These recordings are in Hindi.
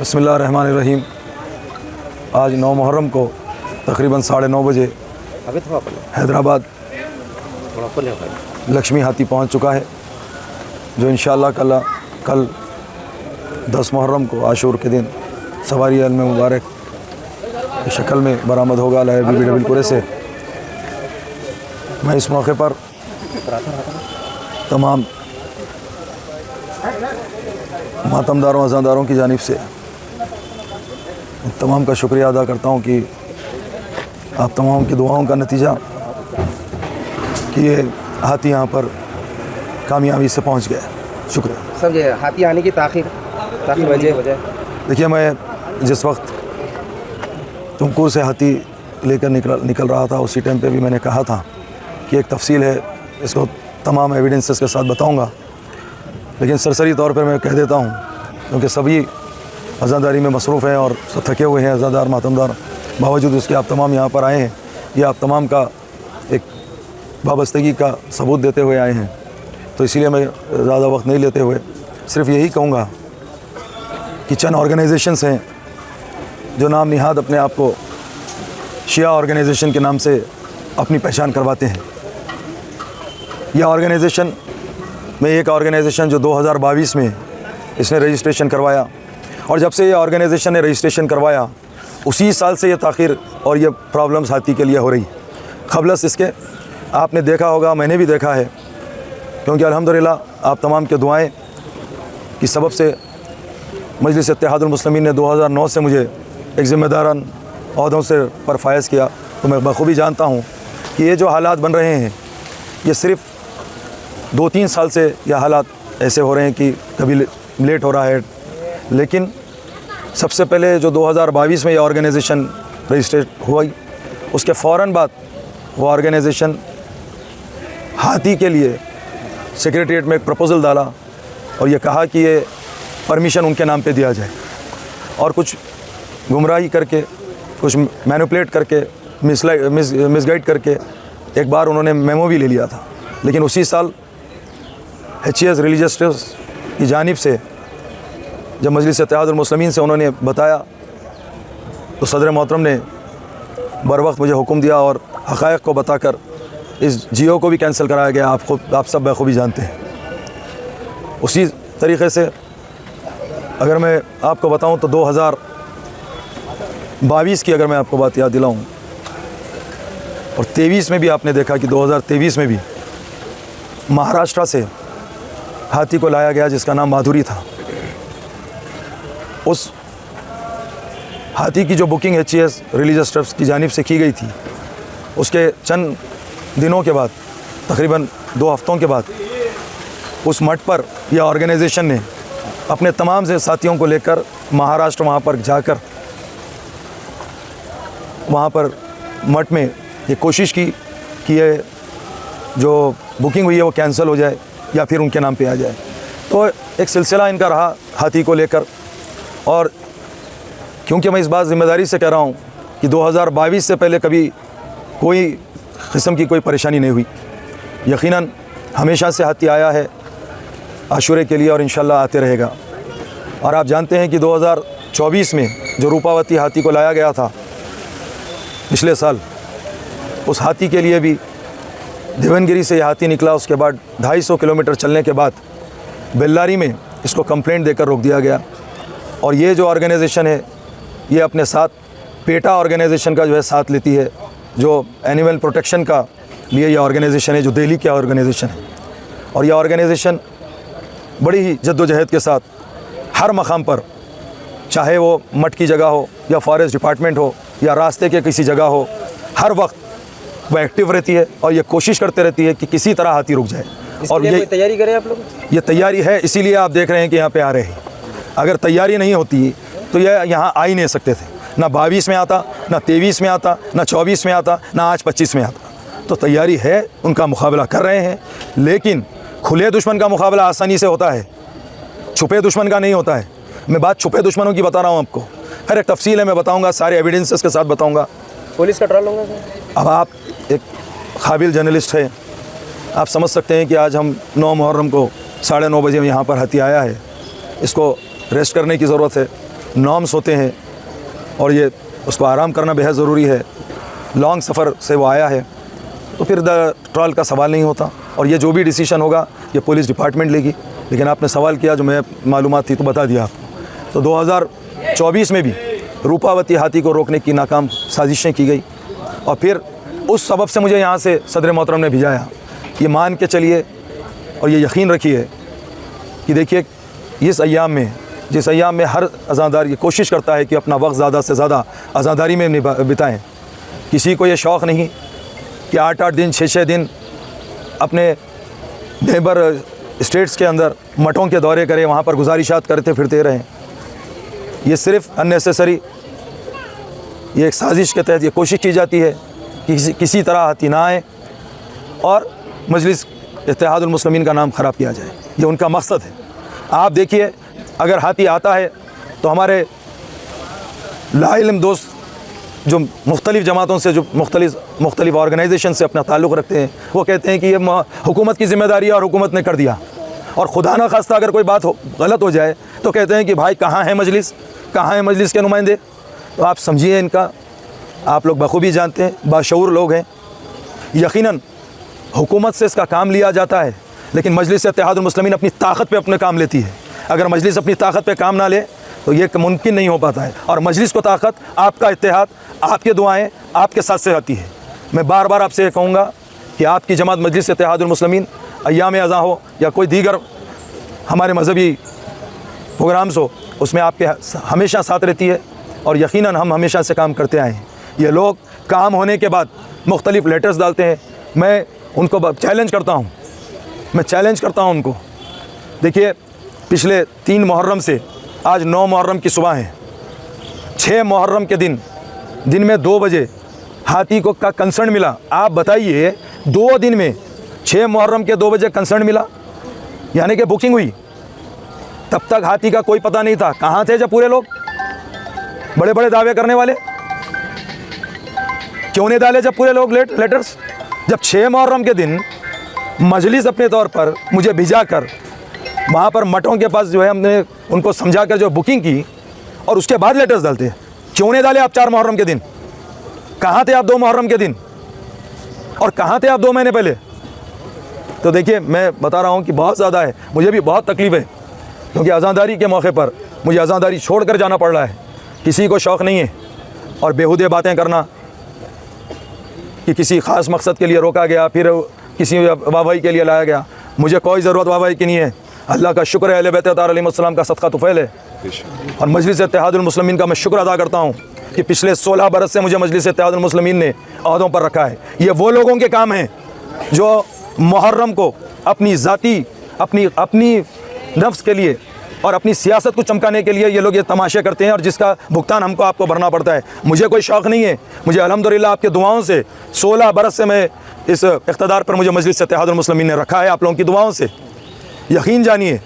बिस्मिल्लाहिर्रहमानिर्रहीम। आज 9 मुहर्रम को तकरीबन 9:30 बजे हैदराबाद लक्ष्मी हाथी पहुंच चुका है, जो इंशाअल्लाह कल 10 मुहर्रम को आशूर के दिन सवारी इल्म मुबारक की शक्ल में बरामद होगा बीबी पूरे से। मैं इस मौके पर तमाम मातमदारों अज़ादारों की जानिब से तमाम का शुक्रिया अदा करता हूँ कि आप तमाम की दुआओं का नतीजा कि ये हाथी यहाँ पर कामयाबी से पहुँच गया। शुक्रिया। सब ये हाथी आने की ताख़ीर वजह देखिए, मैं जिस वक्त तुमकुर से हाथी लेकर निकल रहा था, उसी टाइम पे भी मैंने कहा था कि एक तफसील है, इसको तमाम एविडेंसेस के साथ बताऊंगा, लेकिन सरसरी तौर पर मैं कह देता हूं क्योंकि सभी अज़ादारी में मसरूफ़ हैं और थके हुए हैं अज़ादार मातमदार। बावजूद उसके आप तमाम यहाँ पर आए हैं, ये आप तमाम का एक वाबस्तगी का सबूत देते हुए आए हैं। तो इसीलिए मैं ज़्यादा वक्त नहीं लेते हुए सिर्फ यही कहूँगा कि चंद ऑर्गेनाइजेशंस हैं जो नाम निहाद अपने आप को शिया ऑर्गेनाइजेशन के नाम से अपनी पहचान करवाते हैं। यह ऑर्गेनाइजेशन में एक ऑर्गेनाइजेशन जो 2022 में इसने रजिस्ट्रेशन करवाया, और जब से ये ऑर्गेनाइजेशन ने रजिस्ट्रेशन करवाया उसी साल से ये ताख़ीर और ये प्रॉब्लम्स हाथी के लिए हो रही। क़बलस इसके आपने देखा होगा, मैंने भी देखा है, क्योंकि अल्हम्दुलिल्लाह आप तमाम के दुआएं की सबब से मजलिस इत्तेहादुल मुस्लिमीन ने 2009 से मुझे एक ज़िम्मेदारान ओहदों से पर फायज़ किया। तो मैं बखूबी जानता हूँ कि ये जो हालात बन रहे हैं, ये सिर्फ़ 2-3 साल से यह हालात ऐसे हो रहे हैं कि कभी लेट हो रहा है, लेकिन सबसे पहले जो 2022 में ये ऑर्गेनाइजेशन रजिस्ट्रेट हुई, उसके फ़ौरन बाद वो ऑर्गेनाइजेशन हाथी के लिए सेक्रेटरीट में एक प्रपोज़ल डाला और ये कहा कि ये परमिशन उनके नाम पे दिया जाए, और कुछ गुमराही करके, कुछ मैनिपुलेट करके, मिसगाइड करके एक बार उन्होंने मेमो भी ले लिया था। लेकिन उसी साल HES रिलीजियस ट्रस्ट की जानिब से जब मजलिस इत्तेहादुल मुस्लिमीन से उन्होंने बताया तो सदर मोहतरम ने बर वक्त मुझे हुक्म दिया और हक़ाइक़ को बताकर इस GO को भी कैंसिल कराया गया। आप सब बखूबी जानते हैं। उसी तरीक़े से अगर मैं आपको बताऊं तो 2022 की अगर मैं आपको बात याद दिलाऊं, और 23 में भी आपने देखा कि 2023 में भी महाराष्ट्र से हाथी को लाया गया जिसका नाम माधुरी था। उस हाथी की जो बुकिंग HES रिलीजियस ट्रस्ट की जानिब से की गई थी, उसके चंद दिनों के बाद, तकरीबन 2 हफ्तों के बाद, उस मठ पर यह ऑर्गेनाइजेशन ने अपने तमाम से साथियों को लेकर महाराष्ट्र वहाँ पर जाकर वहाँ पर मठ में ये कोशिश की कि ये जो बुकिंग हुई है वो कैंसिल हो जाए या फिर उनके नाम पे आ जाए। तो एक सिलसिला इनका रहा हाथी को लेकर, और क्योंकि मैं इस बात ज़िम्मेदारी से कह रहा हूँ कि 2022 से पहले कभी कोई किस्म की कोई परेशानी नहीं हुई। यकीनन हमेशा से हाथी आया है आशूरे के लिए और इंशाल्लाह आते रहेगा। और आप जानते हैं कि 2024 में जो रूपावती हाथी को लाया गया था पिछले साल, उस हाथी के लिए भी देवनगिरी से यह हाथी निकला। उसके बाद 250 किलोमीटर चलने के बाद बेल्लारी में इसको कंप्लेंट देकर रोक दिया गया। और ये जो ऑर्गेनाइजेशन है, ये अपने साथ पेटा ऑर्गेनाइजेशन का जो है साथ लेती है, जो एनिमल प्रोटेक्शन का लिए ये ऑर्गेनाइजेशन है, जो दिल्ली की ऑर्गेनाइजेशन है। और यह ऑर्गेनाइजेशन बड़ी ही जद्दोजहद के साथ हर मकाम पर, चाहे वो मठ की जगह हो या फॉरेस्ट डिपार्टमेंट हो या रास्ते के किसी जगह हो, हर वक्त वो एक्टिव रहती है और ये कोशिश करते रहती है कि किसी तरह हाथी रुक जाए। और ये तैयारी करें आप लोग? ये तैयारी है, इसीलिए आप देख रहे हैं कि यहाँ पे आ रहे हैं। अगर तैयारी नहीं होती तो ये यहाँ आ ही नहीं सकते थे। ना 22 में आता, ना 23 में आता, ना 24 में आता, ना आज 25 में आता। तो तैयारी है, उनका मुकाबला कर रहे हैं, लेकिन खुले दुश्मन का मुकाबला आसानी से होता है, छुपे दुश्मन का नहीं होता है। मैं बात छुपे दुश्मनों की बता रहा हूँ आपको। हर एक तफसील है, मैं बताऊँगा, सारे एविडेंसेस के साथ बताऊँगा। पुलिस का ट्रॉल होगा। अब आप एक काबिल जर्नलिस्ट हैं, आप समझ सकते हैं कि आज हम 9 मुहर्रम को 9:30 बजे यहाँ पर हाथी आया है, इसको रेस्ट करने की ज़रूरत है। नॉर्म्स होते हैं और ये उसको आराम करना बेहद ज़रूरी है। लॉन्ग सफ़र से वो आया है तो फिर ट्रायल का सवाल नहीं होता, और ये जो भी डिसीजन होगा ये पुलिस डिपार्टमेंट लेगी। लेकिन आपने सवाल किया, जो मैं मालूमात थी तो बता दिया आपको। तो 2024 में भी रूपावती हाथी को रोकने की नाकाम साजिशें की गई, और फिर उस सबब से मुझे यहाँ से सदर मोहतरम ने भिजाया। ये मान के चलिए और ये यकीन रखिए कि देखिए, इस अयाम में, जिस अयाम में हर अज़ादार ये कोशिश करता है कि अपना वक्त ज़्यादा से ज़्यादा आज़ादारी में बिताएं, किसी को ये शौक़ नहीं कि 8-8 दिन 6-6 दिन अपने नेबर स्टेट्स के अंदर मठों के दौरे करें, वहाँ पर गुजारिशात करते फिरते रहें। ये सिर्फ़ अननेसेसरी, ये एक साजिश के तहत ये कोशिश की जाती है कि किसी तरह हाथी ना आए और मजलिस इत्तेहादुल मुस्लिमीन का नाम ख़राब किया जाए। ये उनका मकसद है। आप देखिए, अगर हाथी आता है तो हमारे लाइल्म दोस्त जो मुख्तलिफ़ जमातों से, जो मुख्तलिफ़ ऑर्गेनाइजेशन से अपना ताल्लुक़ रखते हैं, वो कहते हैं कि ये हुकूमत की ज़िम्मेदारी है और हुकूमत ने कर दिया। और खुदा न खास्ता अगर कोई बात गलत हो जाए तो कहते हैं कि भाई कहाँ है मजलिस, कहाँ है मजलिस के नुमाइंदे। तो आप समझिए इनका, आप लोग बखूबी जानते हैं, बाशऊर लोग हैं। यकीनन हुकूमत से इसका काम लिया जाता है, लेकिन मजलिस इत्तेहादुल मुस्लिमीन अपनी ताकत पे अपने काम लेती है। अगर मजलिस अपनी ताकत पे काम ना ले तो ये मुमकिन नहीं हो पाता है। और मजलिस को ताकत आपका इत्तेहाद, आपके दुआएं आपके साथ से आती है। मैं बार बार आपसे ये कहूँगा कि आपकी जमात मजलिस इत्तेहादुल मुस्लिमीन अय्याम अज़ा हो या कोई दीगर हमारे मजहबी प्रोग्राम्स हो, उसमें आपके हमेशा साथ रहती है, और यकीनन हम हमेशा से काम करते आए हैं। ये लोग काम होने के बाद मुख्तलिफ़ लेटर्स डालते हैं, मैं उनको चैलेंज करता हूँ, मैं चैलेंज करता हूँ उनको। देखिए, पिछले 3 मुहर्रम से आज 9 मुहर्रम की सुबह है। 6 मुहर्रम के दिन में 2 बजे हाथी को का कंसर्न मिला। आप बताइए, 2 दिन में 6 मुहर्रम के 2 बजे कंसर्न मिला, यानी कि बुकिंग हुई। तब तक हाथी का कोई पता नहीं था। कहाँ थे जब पूरे लोग बड़े बड़े दावे करने वाले? क्यों नहीं डाले जब पूरे लोग लेटर्स? जब 6 मुहर्रम के दिन मजलिस अपने तौर पर मुझे भिजा कर वहाँ पर मठों के पास जो है हमने उनको समझा कर जो बुकिंग की, और उसके बाद लेटर्स डालते हैं। क्यों नहीं डाले आप 4 मुहर्रम के दिन? कहाँ थे आप 2 मुहर्रम के दिन? और कहाँ थे आप 2 महीने पहले? तो देखिए, मैं बता रहा हूँ कि बहुत ज़्यादा है, मुझे भी बहुत तकलीफ़ है, क्योंकि आज़ादारी के मौके पर मुझे आज़ादारी छोड़ कर जाना पड़ रहा है। किसी को शौक़ नहीं है, और बेहुदे बातें करना कि किसी ख़ास मकसद के लिए रोका गया, फिर किसी वाहवाही के लिए लाया गया। मुझे कोई ज़रूरत वाहवाही की नहीं है। अल्लाह का शुक्र है, अहले बैत अलैहिस्सलाम का सदका तुफ़ैल है, और मजलिस इत्तेहादुल मुस्लिमीन का मैं शुक्र अदा करता हूँ कि पिछले 16 बरस से मुझे मजलिस इत्तेहादुल मुस्लिमीन ने अहदों पर रखा है। ये वो लोगों के काम हैं जो मुहर्रम को अपनी ज़ाती, अपनी नफ्स के लिए और अपनी सियासत को चमकाने के लिए ये लोग ये तमाशे करते हैं, और जिसका भुगतान हमको आपको भरना पड़ता है। मुझे कोई शौक़ नहीं है। मुझे अल्हम्दुलिल्लाह आपके दुआओं से 16 बरस से मैं इस इक़्तिदार पर मुझे मजलिस इत्तेहादुल मुस्लिमीन ने रखा है, आप लोगों की दुआओं से। यकीन जानिए,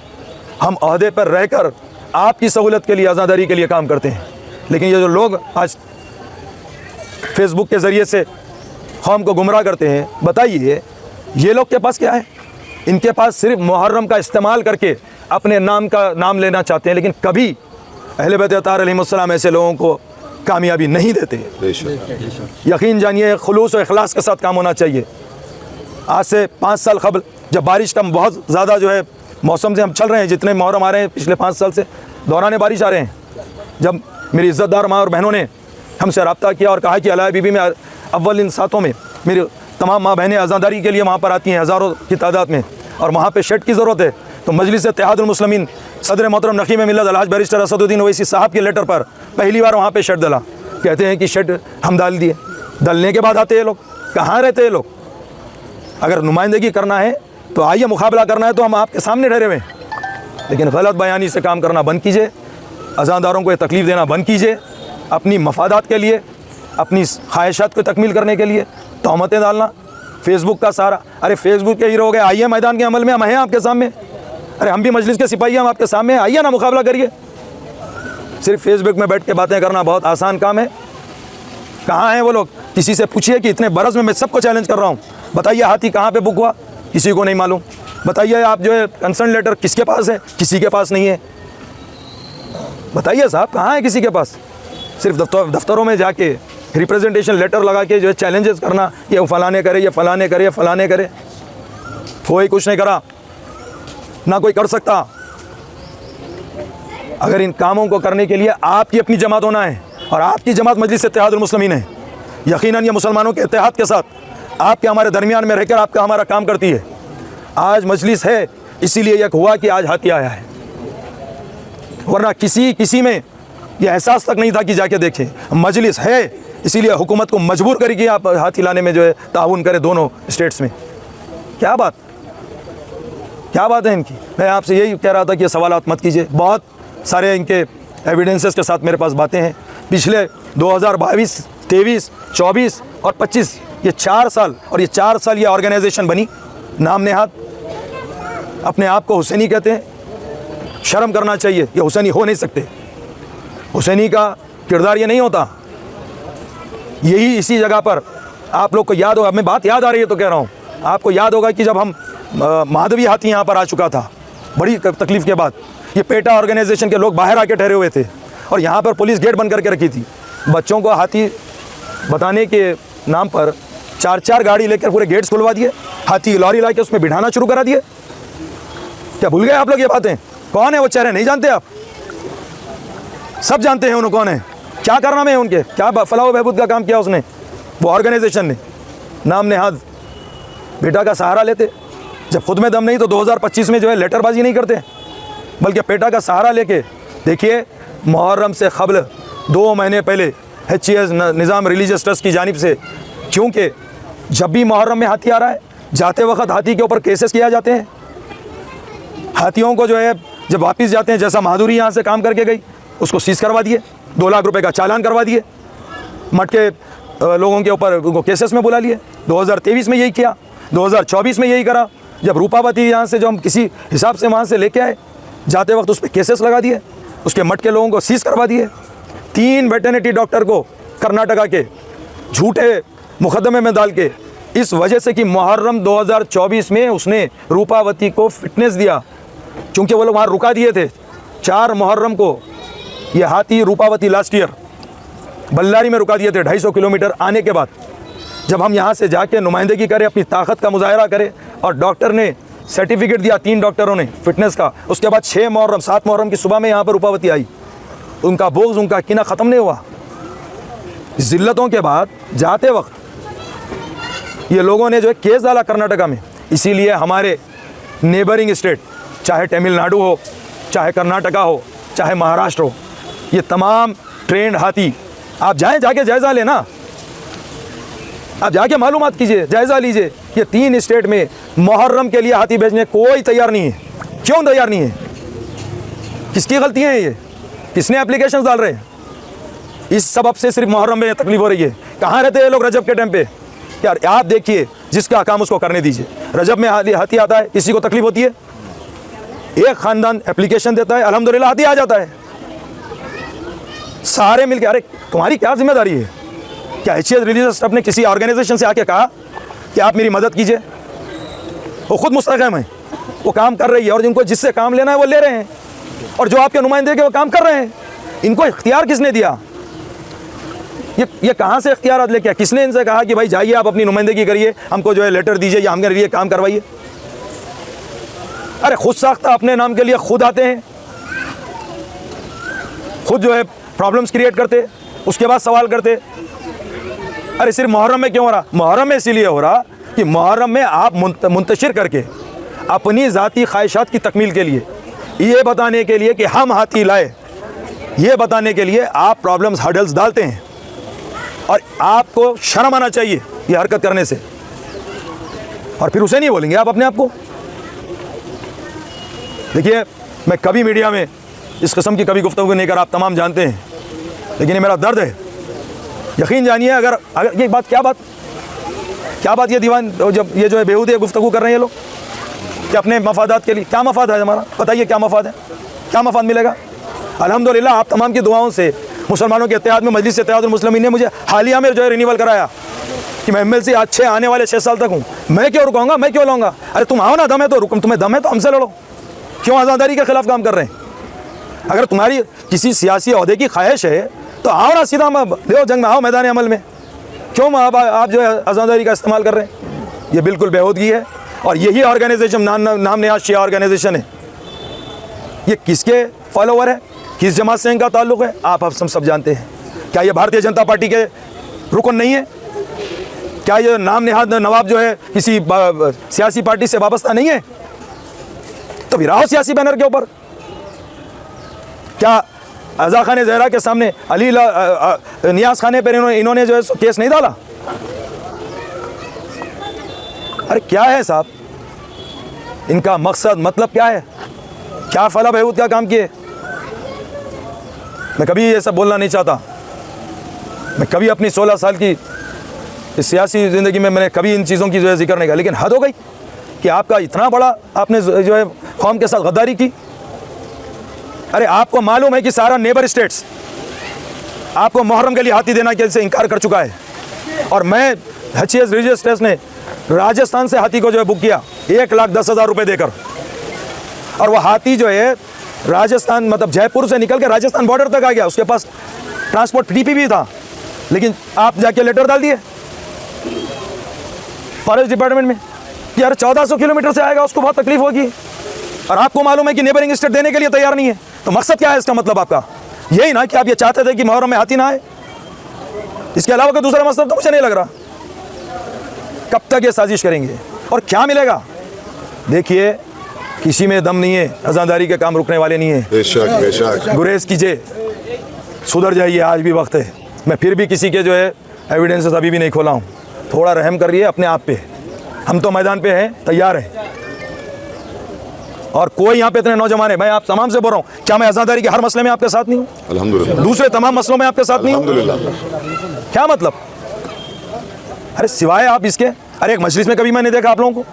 हम अहदे पर रहकर आपकी सहूलत के लिए, आज़ादारी के लिए काम करते हैं। लेकिन ये जो लोग आज फेसबुक के ज़रिए से कौम को गुमराह करते हैं, बताइए ये लोग के पास क्या है? इनके पास सिर्फ मुहर्रम का इस्तेमाल करके अपने नाम लेना चाहते हैं, लेकिन कभी अहले बैत अलैहिस्सलाम ऐसे लोगों को कामयाबी नहीं देते। यकीन जानिए, खुलूस और इखलास के साथ काम होना चाहिए। आज से 5 साल कबल, जब बारिश का बहुत ज़्यादा जो है मौसम से हम चल रहे हैं, जितने मुहर्रम आ रहे हैं पिछले 5 साल से दौरान बारिश आ रहे हैं, जब मेरी इज़्ज़तदार माँ और बहनों ने हमसे रब्ता किया और कहा कि अलाया बीबी में अव्वल इन सातों में मेरी तमाम माँ बहनें आज़ादारी के लिए वहाँ पर आती हैं हज़ारों की तादाद में, और वहाँ पे शेड की ज़रूरत है, तो मजलिस इत्तेहादुल मुस्लिमीन सदर मोहतरम नकीम मिल्लत अलहाज बैरिस्टर असदुद्दीन ओवैसी साहब के लेटर पर पहली बार वहाँ पे शेड डाला। कहते हैं कि शेड हम डाल दिए। डालने के बाद आते हैं लोग, कहाँ रहते हैं लोग? अगर नुमाइंदगी करना है तो आइए, मुकाबला करना है तो हम आपके सामने ठहरे हुए हैं, लेकिन गलत बयानी से काम करना बंद कीजिए, अज़ादारों को तकलीफ़ देना बंद कीजिए। अपनी मफादात के लिए, अपनी ख्वाहिशात को तकमील करने के लिए तहमतें डालना, फेसबुक का सारा, अरे फेसबुक के हीरो हो गए, आइए मैदान के अमल में, हम हैं आपके सामने। अरे हम भी मजलिस के सिपाही हैं, हम आपके सामने, आइए ना मुकाबला करिए। सिर्फ फेसबुक में बैठ के बातें करना बहुत आसान काम है। कहाँ हैं वो लोग? किसी से पूछिए कि इतने बरस में मैं सबको चैलेंज कर रहा हूँ, बताइए हाथी कहाँ पे बुक हुआ? किसी को नहीं मालूम। बताइए आप जो है कंसर्न लेटर किसके पास है? किसी के पास नहीं है। बताइए साहब, कहाँ है किसी के पास? सिर्फ दफ्तरों में जाके रिप्रेजेंटेशन लेटर लगा के जो है चैलेंजेस करना, ये फलाने करे, ये फलाने करे, ये फलाने करे। कोई कुछ नहीं करा, ना कोई कर सकता। अगर इन कामों को करने के लिए आपकी अपनी जमात होना है, और आपकी जमात मजलिस इत्तेहादुल मुस्लिमीन है। यकीनन ये मुसलमानों के इत्तेहाद के साथ आपके हमारे दरमियान में रहकर आपका हमारा काम करती है। आज मजलिस है इसीलिए यह हुआ कि आज हाथी आया है, वरना किसी में यह एहसास तक नहीं था कि जाके देखें। मजलिस है इसीलिए हुकूमत को मजबूर करी कि आप हाथी लाने में जो है ताउन करें दोनों स्टेट्स में। क्या बात है इनकी? मैं आपसे यही कह रहा था कि ये सवालात मत कीजिए। बहुत सारे इनके एविडेंसेस के साथ मेरे पास बातें हैं। पिछले 2022, 23, 24 और 25 ये 4 साल, और ये 4 साल ये ऑर्गेनाइजेशन बनी नाम नेहाद, अपने आप को हुसैनी कहते हैं। शर्म करना चाहिए, ये हुसैनी हो नहीं सकते। हुसैनी का किरदार ये नहीं होता। यही इसी जगह पर आप लोग को याद होगा, मैं बात याद आ रही है तो कह रहा हूँ, आपको याद होगा कि जब हम माधवी हाथी यहाँ पर आ चुका था बड़ी तकलीफ़ के बाद, ये पेटा ऑर्गेनाइजेशन के लोग बाहर आके ठहरे हुए थे और यहाँ पर पुलिस गेट बंद करके रखी थी। बच्चों को हाथी बताने के नाम पर 4-4 गाड़ी लेकर पूरे गेट्स खुलवा दिए, हाथी लॉरी ला के उसमें बिठाना शुरू करा दिए। क्या भूल गए आप लोग ये बातें? कौन है वो चेहरे? नहीं जानते आप? सब जानते हैं उन्हें कौन है, क्या करना है उनके, क्या फलाह बहबूद का काम किया उसने, वो ऑर्गेनाइजेशन ने। नाम नेहाद बेटा का सहारा लेते, जब खुद में दम नहीं तो 2025 में जो है लेटरबाजी नहीं करते, बल्कि पेटा का सहारा लेके। देखिए, मुहर्रम से क़ब्ल 2 महीने पहले HCS निज़ाम रिलीजियस ट्रस्ट की जानिब से, क्योंकि जब भी मुहर्रम में हाथी आ रहा है, जाते वक्त हाथी के ऊपर केसेस किया जाते हैं। हाथियों को जो है जब वापस जाते हैं, जैसा माधुरी यहाँ से काम करके गई, उसको सीज़ करवा दिए, 2 लाख रुपए का चालान करवा दिए, मटके लोगों के ऊपर उनको केसेस में बुला लिए। 2023 में यही किया, 2024 में यही करा। जब रूपावती यहाँ से जो हम किसी हिसाब से वहाँ से लेके आए, जाते वक्त उस पर केसेस लगा दिए, उसके मटके लोगों को सीज़ करवा दिए। 3 वेटरनिटी डॉक्टर को कर्नाटका के झूठे मुकदमे में डाल के, इस वजह से कि मुहर्रम 2024 में उसने रूपावती को फिटनेस दिया, क्योंकि वो लोग वहाँ रुका दिए थे। 4 मुहर्रम को ये हाथी रूपावती लास्ट ईयर बल्लारी में रुका दिए थे 250 किलोमीटर आने के बाद। जब हम यहाँ से जाके नुमाइंदगी करें, अपनी ताकत का मुजाहरा करें, और डॉक्टर ने सर्टिफिकेट दिया 3 डॉक्टरों ने फिटनेस का, उसके बाद 6 मुहर्रम 7 मुहर्रम की सुबह में यहाँ पर रूपावती आई। उनका बोझ, उनका किना ख़त्म नहीं हुआ। ज़िल्लतों के बाद जाते वक्त ये लोगों ने जो है केस डाला कर्नाटका में। इसीलिए हमारे नेबरिंग स्टेट, चाहे तमिलनाडु हो, चाहे कर्नाटका हो, चाहे महाराष्ट्र हो, ये तमाम ट्रेंड हाथी, आप जाके जायज़ा लेना, आप जाके मालूमात कीजिए, जायज़ा लीजिए। ये 3 स्टेट में मुहर्रम के लिए हाथी भेजने कोई तैयार नहीं है। क्यों तैयार नहीं है? किसकी गलतियाँ हैं ये? किसने एप्लीकेशन डाल रहे हैं? इस सबब से सिर्फ मुहर्रम में तकलीफ हो रही है। कहाँ रहते हैं लोग रजब के टाइम पे? यार आप देखिए, जिसका काम उसको करने दीजिए। रजब में हाथी आता है, किसी को तकलीफ होती है? एक ख़ानदान एप्लीकेशन देता है, अल्हम्दुलिल्लाह हाथी आ जाता है, सारे मिलके। अरे तुम्हारी क्या जिम्मेदारी है? क्या HCS रिलीजियस ट्रस्ट ने किसी ऑर्गेनाइजेशन से आके कहा कि आप मेरी मदद कीजिए? वो खुद मुस्तक़िम है, वो काम कर रही है, और जिनको जिससे काम लेना है वो ले रहे हैं, और जो आपके नुमाइंदे के वो काम कर रहे हैं। इनको इख्तियार किसने दिया? ये कहाँ से इख्तियार लेके? किसने इनसे कहा कि भाई जाइए आप अपनी नुमाइंदगी करिए, हमको जो है लेटर दीजिए या हमारे लिए काम करवाइए? अरे खुद साख्ता अपने नाम के लिए खुद आते हैं, खुद जो है प्रॉब्लम्स क्रिएट करते, उसके बाद सवाल करते। अरे सिर्फ मुहर्रम में क्यों हो रहा? मुहर्रम में इसीलिए हो रहा कि मुहर्रम में आप मुंतशिर करके अपनी ज़ाती ख्वाहिशात की तकमील के लिए, ये बताने के लिए कि हम हाथी लाए, ये बताने के लिए आप प्रॉब्लम्स हर्डल्स डालते हैं, और आपको शर्म आना चाहिए ये हरकत करने से। और फिर उसे नहीं बोलेंगे आप अपने आप को। देखिए, मैं कभी मीडिया में इस किस्म की कभी गुफ्तगू नहीं कर, आप तमाम जानते हैं, लेकिन ये मेरा दर्द है। यकीन जानिए, अगर ये बात क्या बात ये दीवान जब ये जो है बेहूदे गुफ्तगू कर रहे हैं ये लोग कि अपने मफादात के लिए, क्या मफाद है हमारा? बताइए क्या मफाद है? क्या मफाद मिलेगा? अल्हम्दुलिल्लाह आप तमाम की दुआओं से मुसलमानों के इत्तेहाद में मजलिस इत्तेहादुल मुस्लिमीन ने मुझे हालिया में जो है रिन्यूअल कराया कि मैं MLC अच्छे आने वाले 6 साल तक हूँ। मैं क्यों रुकाऊंगा? मैं क्यों लाऊंगा? अरे तुम आओ ना, दम है तो रुकम, तुम्हें दम है तो हमसे लड़ो। क्यों आज़ादारी के खिलाफ काम कर रहे हैं? अगर तुम्हारी किसी सियासी ओहदे की ख्वाहिश है तो आओ ना, सीधा ले जंग में आओ, मैदान अमल में। क्यों आप जो है अज़ादारी का इस्तेमाल कर रहे हैं? ये बिल्कुल बेहूदगी है। और यही ऑर्गेनाइजेशन नाम नहाज शिया ऑर्गेनाइजेशन है, ये किसके फॉलोवर है, किस जमात से इनका ताल्लुक़ है, आप हम सब जानते हैं। क्या ये भारतीय जनता पार्टी के रुकन नहीं है? क्या ये नाम नहाद नवाब जो है किसी सियासी पार्टी से वाबस्ता नहीं है? तो फिर आओ सियासी बैनर के ऊपर। क्या अज़ा खान ज़हरा के सामने अली नियाज़ खाने पर इन्होंने जो है केस नहीं डाला? अरे क्या है साहब, इनका मकसद मतलब क्या है? क्या फला बहूद का काम किए? मैं कभी ये सब बोलना नहीं चाहता। मैं कभी अपनी 16 साल की इस सियासी ज़िंदगी में मैंने कभी इन चीज़ों की जो है जिक्र नहीं किया, लेकिन हद हो गई कि आपका इतना बड़ा आपने जो है कौम के साथ गद्दारी की। अरे आपको मालूम है कि सारा नेबर स्टेट्स आपको मुहर्रम के लिए हाथी देना के से इनकार कर चुका है, और मैं HCS रिलीजियस ट्रस्ट ने राजस्थान से हाथी को जो है बुक किया 1,10,000 रुपये देकर, और वह हाथी जो है राजस्थान मतलब जयपुर से निकल के राजस्थान बॉर्डर तक आ गया। उसके पास ट्रांसपोर्ट TP भी था, लेकिन आप जाके लेटर डाल दिए फॉरेस्ट डिपार्टमेंट में कि यार 1400 किलोमीटर से आएगा, उसको बहुत तकलीफ होगी, और आपको मालूम है कि नेबरिंग स्टेट देने के लिए तैयार नहीं है। तो मकसद क्या है इसका? मतलब आपका यही ना कि आप ये चाहते थे कि मुहर्रम में हाथी ना आए? इसके अलावा कोई दूसरा मकसद तो मुझे नहीं लग रहा। कब तक ये साजिश करेंगे और क्या मिलेगा? देखिए, किसी में दम नहीं है, अज़ादारी के काम रुकने वाले नहीं है। बेशक बेशक, गुरेज कीजिए, सुधर जाइए, आज भी वक्त है। मैं फिर भी किसी के जो है एविडेंसेस अभी भी नहीं खोला हूँ। थोड़ा रहम करिए अपने आप पे। हम तो मैदान पे हैं, तैयार हैं, और कोई यहाँ पे इतने नौजवान है। मैं आप तमाम से बोल रहा हूँ, क्या मैं अज़ादारी के हर मसले में आपके साथ नहीं हूँ? अल्हम्दुलिल्लाह। दूसरे तमाम मसलों में आपके साथ नहीं हूँ? अल्हम्दुलिल्लाह। क्या मतलब? अरे सिवाय आप इसके, अरे एक मजलिस में कभी मैंने देखा आप लोगों को।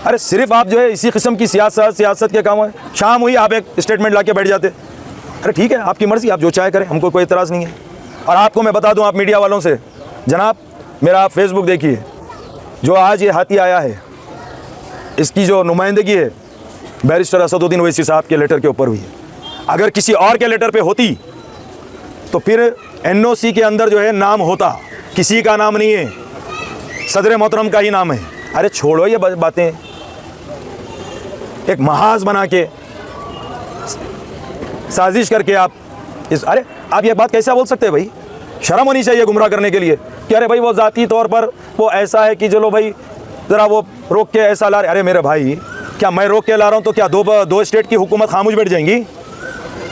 अरे सिर्फ आप जो है इसी किस्म की सियासत के काम है। शाम हुई आप एक स्टेटमेंट ला के बैठ जाते। अरे ठीक है, आपकी मर्ज़ी, आप जो चाहे करें, हमको कोई एतराज़ नहीं है। और आपको मैं बता दूं, आप मीडिया वालों से, जनाब मेरा आप फेसबुक देखिए, जो आज ये हाथी आया है इसकी जो नुमाइंदगी है बैरिस्टर असदुद्दीन ओवैसी साहब के लेटर के ऊपर हुई है। अगर किसी और के लेटर पे होती तो फिर NOC के अंदर जो है नाम होता, किसी का नाम नहीं है, सदर मोहतरम का ही नाम है। अरे छोड़ो ये बातें, एक महाज बना के साजिश करके आप अरे आप ये बात कैसे बोल सकते हैं भाई? शर्म होनी चाहिए गुमराह करने के लिए कि अरे भाई वो ज़ाती तौर पर वो ऐसा है कि चलो भाई ज़रा वो रोक के ऐसा ला रहे। अरे मेरे भाई, क्या मैं रोक के ला रहा हूँ तो क्या दो स्टेट की हुकूमत खामोश बैठ जाएंगी?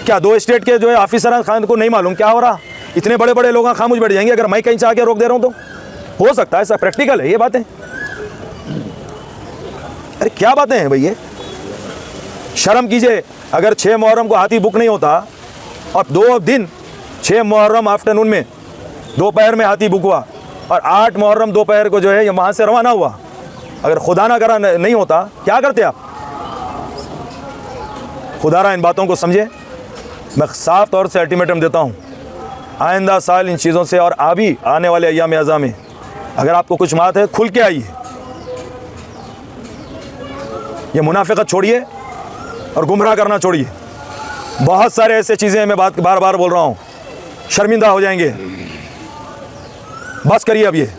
क्या 2 स्टेट के जो है ऑफिसर खान को नहीं मालूम क्या हो रहा? इतने बड़े बड़े लोग खामोश बैठ जाएंगे अगर मैं कहीं चाह के रोक दे रहा हूँ तो? हो सकता है, ऐसा प्रैक्टिकल है ये बातें। अरे क्या बातें हैं भाई ये? शर्म कीजिए। अगर 6 मुहर्रम को हाथी बुक नहीं होता और 2 दिन 6 मुहर्रम आफ्टरनून में दोपहर में हाथी बुक हुआ और 8 मुहर्रम दोपहर को जो है वहाँ से रवाना हुआ, अगर खुदा ना करा नहीं होता, क्या करते आप? खुदारा इन बातों को समझे। मैं साफ तौर से अल्टीमेटम देता हूँ, आइंदा साल इन चीज़ों से और आने वाले अय्याम अज़ा में अगर आपको कुछ बात है, खुल के आइए। ये मुनाफिकत छोड़िए और गुमराह करना छोड़िए। बहुत सारे ऐसे चीज़ें मैं बार बार बोल रहा हूँ, शर्मिंदा हो जाएंगे। बस करिए, अब ये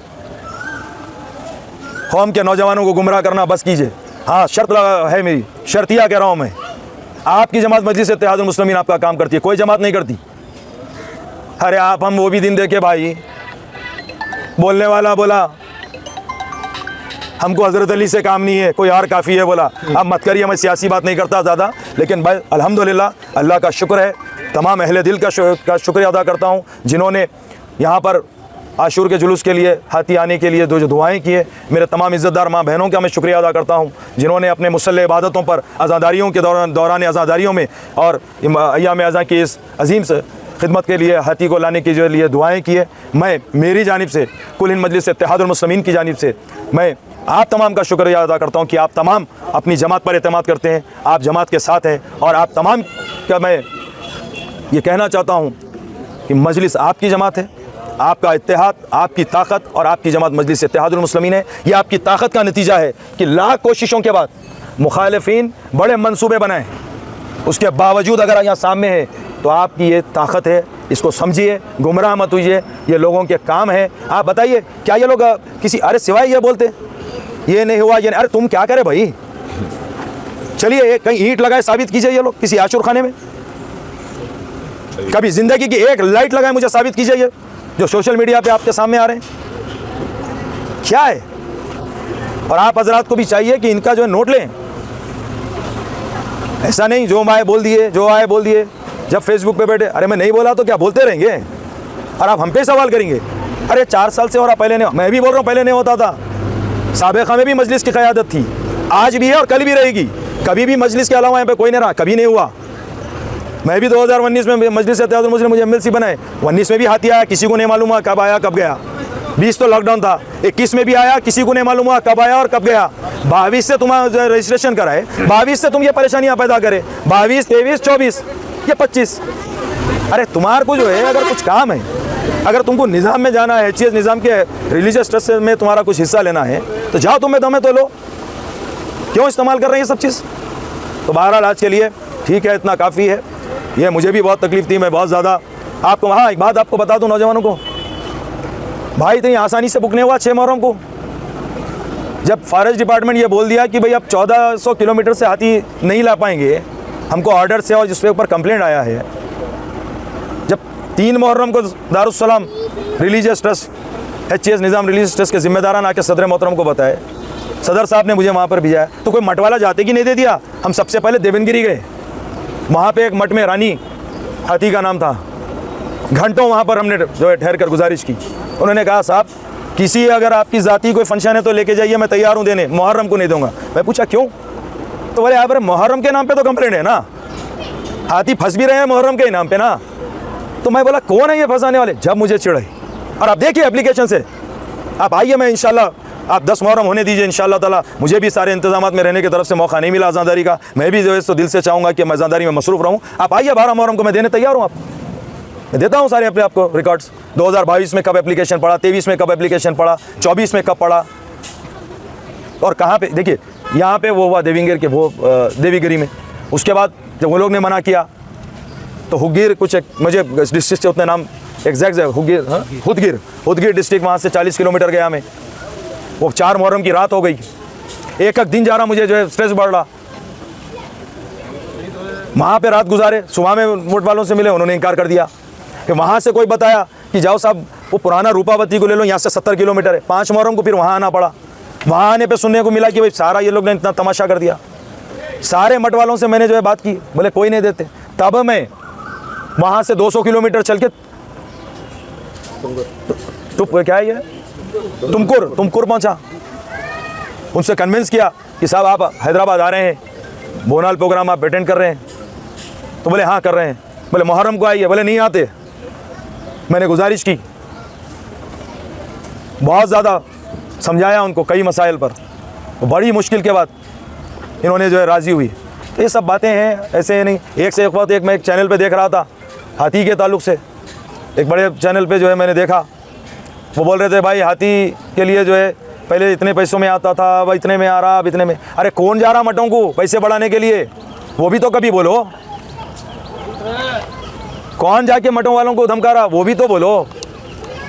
कौम के नौजवानों को गुमराह करना बस कीजिए। हाँ, शर्त है मेरी, शर्तिया कह रहा हूँ मैं, आपकी जमात मजलिस इत्तेहादुल मुस्लिमीन आपका काम करती है, कोई जमात नहीं करती। अरे आप हम वो भी दिन देखे भाई, बोलने वाला बोला हमको हज़रत अली से काम नहीं है, कोई और काफ़ी है बोला। अब मत करिए, मैं सियासी बात नहीं करता ज़्यादा, लेकिन भाई अल्हम्दुलिल्लाह अल्लाह का शुक्र है, तमाम अहले दिल का शुक्रिया अदा करता हूँ जिन्होंने यहाँ पर आशूर के जुलूस के लिए, हाथी आने के लिए जो दुआएं किए। मेरे तमाम इज़्ज़तदार माँ बहनों का मैं शुक्रिया अदा करता हूँ जिन्होंने अपने मुसल्लह इबादतों पर अज़ादारियों के दौरान अज़ादारियों में और अय्याम अज़ा की इस अजीम से खिदमत के लिए, हाथी को लाने के जो लिए दुआएँ किए। मैं मेरी जानिब से, कुल हिंद मजलिस इत्तेहादुल मुस्लिमीन की जानिब से मैं आप तमाम का शुक्रिया अदा करता हूँ कि आप तमाम अपनी जमात पर एतमाद करते हैं, आप जमात के साथ हैं। और आप तमाम का मैं ये कहना चाहता हूँ कि मजलिस आपकी जमात है, आपका इत्तेहाद, आपकी ताकत और आपकी जमात मजलिस इत्तेहादुल मुस्लिमीन है। ये आपकी ताकत का नतीजा है कि लाख कोशिशों के बाद मुखालिफिन बड़े मंसूबे बनाएं, उसके बावजूद अगर यहाँ सामने है तो आपकी ये ताकत है, इसको समझिए, गुमराह मत होइए, ये लोगों के काम है। आप बताइए क्या ये लोग किसी, अरे सिवाय ये बोलते ये नहीं हुआ, ये नहीं, अरे तुम क्या करे भाई, चलिए कहीं ईंट लगाए साबित कीजिए ये लोग किसी आशुर खाने में, कभी जिंदगी की एक लाइट लगाए मुझे साबित कीजिए ये जो सोशल मीडिया पे आपके सामने आ रहे हैं क्या है। और आप हजरात को भी चाहिए कि इनका जो है नोट लें, ऐसा नहीं जो आए बोल दिए, जो आए बोल दिए। जब फेसबुक पे बैठे, अरे मैं नहीं बोला तो क्या बोलते रहेंगे और आप हम पे सवाल करेंगे। अरे 4 साल से हो रहा, पहले नहीं, मैं भी बोल रहा हूँ पहले नहीं होता था, साबिक़ा में भी मजलिस की क़यादत थी, आज भी है और कल भी रहेगी, कभी भी मजलिस के अलावा यहाँ पे कोई नहीं रहा, कभी नहीं हुआ। मैं भी 2019 में मजलिस इत्तेहादुल मुस्लिम मुझे MLC बनाए, 19 में भी हाथी आया, किसी को नहीं मालूम हुआ कब आया कब गया, 20 तो लॉकडाउन था, 21 में भी आया, किसी को नहीं मालूम हुआ कब आया और कब गया, 22 से तुम्हारा रजिस्ट्रेशन कराए, 22 से तुम ये परेशानियां पैदा करे, 22, 23, 24, ये 25। अरे तुम्हारे को जो है अगर कुछ काम है, अगर तुमको निज़ाम में जाना है, HCS निज़ाम के रिलीजियस ट्रस्ट में तुम्हारा कुछ हिस्सा लेना है तो जाओ, तुम्हें दम है तो लो, क्यों इस्तेमाल कर रहे हैं ये सब चीज़। तो बहरहाल आज के लिए ठीक है, इतना काफ़ी है। ये मुझे भी बहुत तकलीफ़ थी, मैं बहुत ज़्यादा आपको, हाँ एक बात आपको बता दूँ नौजवानों को, भाई इतनी आसानी से बुक नहीं हुआ 6 मुहर्रम को। जब फॉरेस्ट डिपार्टमेंट ये बोल दिया कि भाई अब 1400 किलोमीटर से हाथी नहीं ला पाएंगे, हमको ऑर्डर से और जिसके ऊपर कंप्लेंट आया है, जब 3 मुहर्रम को दारुस्सलाम रिलीजियस ट्रस्ट HCS निज़ाम रिलीजियस ट्रस्ट के ज़िम्मेदारान आके सदर मोहतरम को बताए, सदर साहब ने मुझे वहाँ पर भेजा, तो कोई मठ वाला जाते कि नहीं दे दिया। हम सबसे पहले देवनगिरी गए, वहाँ पे एक मठ में रानी हाथी का नाम था, घंटों वहाँ पर हमने जो है ठहर कर गुजारिश की। उन्होंने कहा साहब किसी अगर आपकी ज़ाती कोई फंक्शन है तो लेके जाइए, मैं तैयार हूँ देने, मुहर्रम को नहीं दूंगा। मैं पूछा क्यों, तो बोले यहाँ पर मुहर्रम के नाम पे तो कंप्लेंट है ना, हाथी फंस भी रहे हैं मुहर्रम के नाम पे ना। तो मैं बोला कौन है ये फंसाने वाले, जब मुझे चिढ़ाई। और आप देखिए एप्लीकेशन से, आप आइए, मैं इंशाल्लाह आप 10 मुहर्रम होने दीजिए इंशाल्लाह ताला। मुझे भी सारे इंतजामात में रहने की तरफ से मौका नहीं मिला आज़ादारी का, मैं भी जो है तो दिल से चाहूँगा कि मैं आज़ादारी में मसरूफ़ रहूँ। आप आइए 12 मुहर्रम को मैं देने तैयार हूँ, मैं देता हूँ सारे अपने आपको रिकॉर्ड्स, 2022 में कब एप्लीकेशन पड़ा, 23 में कब एप्लीकेशन पड़ा, 24 में कब पड़ा और कहाँ पे। देखिए यहाँ पे वो हुआ देविंगर के वो देवीगिरी में, उसके बाद जब वो लोग ने मना किया तो हुदगिर कुछ एक, मुझे डिस्ट्रिक्ट से उतने नाम एग्जैक्ट है, हुदगिर हुदगिर डिस्ट्रिक्ट, वहाँ से 40 किलोमीटर गया मैं। वो 4 मुहर्रम की रात हो गई, एक दिन जा रहा, मुझे जो है स्ट्रेस बढ़ रहा, वहाँ पे रात गुजारे। सुबह में मोट वालों से मिले, उन्होंने इनकार कर दिया। फिर वहाँ से कोई बताया कि जाओ साहब वो पुराना रूपावती को ले लो, यहाँ से 70 किलोमीटर है। 5 मुहर्रम को फिर वहाँ आना पड़ा। वहाँ आने पे सुनने को मिला कि भाई सारा ये लोग ने इतना तमाशा कर दिया। सारे मठ वालों से मैंने जो है बात की, बोले कोई नहीं देते। तब मैं वहाँ से 200 किलोमीटर चल के तो क्या है ये तुमकुर पहुँचा। उनसे कन्विंस किया कि साहब आप हैदराबाद आ रहे हैं, बोनाल प्रोग्राम आप अटेंड कर रहे हैं, तो बोले हाँ कर रहे हैं। बोले मुहर्रम को आइए, बोले नहीं आते। मैंने गुजारिश की, बहुत ज़्यादा समझाया उनको कई मसाइल पर, बड़ी मुश्किल के बाद इन्होंने जो है राज़ी हुई। तो ये सब बातें हैं, ऐसे नहीं। एक से एक बात, एक मैं एक चैनल पे देख रहा था हाथी के ताल्लुक़ से, एक बड़े चैनल पे जो है मैंने देखा, वो बोल रहे थे भाई हाथी के लिए जो है पहले इतने पैसों में आता था, अब इतने में आ रहा, अब इतने में। अरे कौन जा रहा मठों को पैसे बढ़ाने के लिए, वो भी तो कभी बोलो। कौन जाके मठों वालों को धमका रहा, वो भी तो बोलो।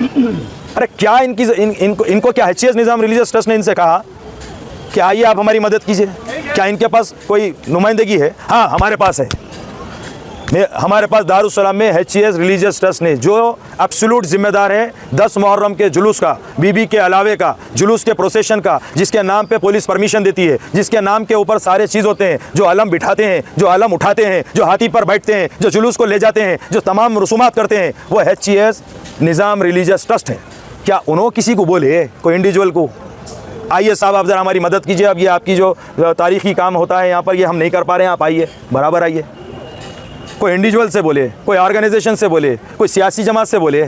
अरे क्या इनको क्या HCS निज़ाम रिलीजियस ट्रस्ट ने इनसे कहा कि आइए आप हमारी मदद कीजिए? क्या इनके पास कोई नुमाइंदगी है? हाँ हमारे पास है। हमारे पास दारुस्सलाम में HCS रिलीजियस ट्रस्ट ने जो एब्सोल्यूट जिम्मेदार है 10 मुहर्रम के जुलूस का, बीबी के अलावे का, जुलूस के प्रोसेशन का, जिसके नाम पे पुलिस परमिशन देती है, जिसके नाम के ऊपर सारे चीज़ होते हैं, जो अलम बिठाते हैं, जो अलम उठाते हैं, जो हाथी पर बैठते हैं, जो जुलूस को ले जाते हैं, जो तमाम रसूमात करते हैं, वो HCS निज़ाम रिलीजियस ट्रस्ट है। क्या उन्होंने किसी को बोले, कोई इंडिविजुअल को आइए साहब आप ज़रा हमारी मदद कीजिए, अब ये आपकी जो तारीख़ी काम होता है यहाँ पर ये हम नहीं कर पा रहे हैं, आप आइए बराबर आइए। कोई इंडिविजुअल से बोले, कोई ऑर्गेनाइजेशन से बोले, कोई सियासी जमात से बोले,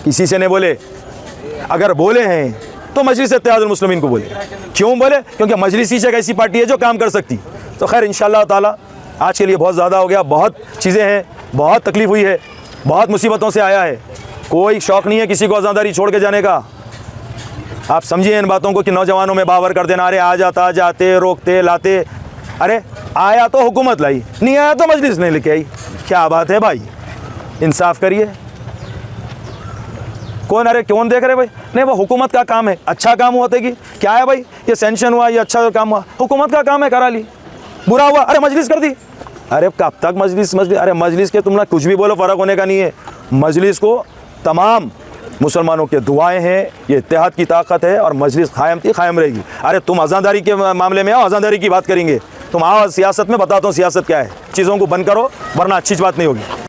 किसी से नहीं बोले। अगर बोले हैं तो मजलिस इत्तेहादुल मुस्लिमीन को बोले। क्यों बोले? क्योंकि मजलिस ही एक ऐसी पार्टी है जो काम कर सकती। तो खैर इंशाअल्लाह ताला आज के लिए बहुत ज़्यादा हो गया, बहुत चीज़ें हैं, बहुत तकलीफ़ हुई है, बहुत मुसीबतों से आया है। कोई शौक़ नहीं है किसी को आज़ादारी छोड़ के जाने का। आप समझिए इन बातों को कि नौजवानों में बावर कर देना, अरे आ जाते रोकते लाते, अरे आया तो हुकूमत लाई, नहीं आया तो मजलिस नहीं लेके आई। क्या बात है भाई, इंसाफ करिए। कौन, अरे कौन देख रहे भाई? नहीं, वो हुकूमत का काम है, अच्छा काम हुआ कि क्या है भाई, ये सेंक्शन हुआ, ये अच्छा काम हुआ, हुकूमत का काम है, करा ली। बुरा हुआ, अरे मजलिस कर दी। अरे कब तक मजलिस मजलिस? अरे मजलिस के तुम ना कुछ भी बोलो, फ़र्क होने का नहीं है। मजलिस को तमाम मुसलमानों के दुआएं हैं, ये इत्तेहाद की ताकत है और मजलिस कायम थी, कायम रहेगी। अरे तुम अज़ादारी के मामले में आओ, अज़ादारी की बात करेंगे। तुम आओ सियासत में, बताता हूँ सियासत क्या है। चीज़ों को बंद करो वरना अच्छी बात नहीं होगी।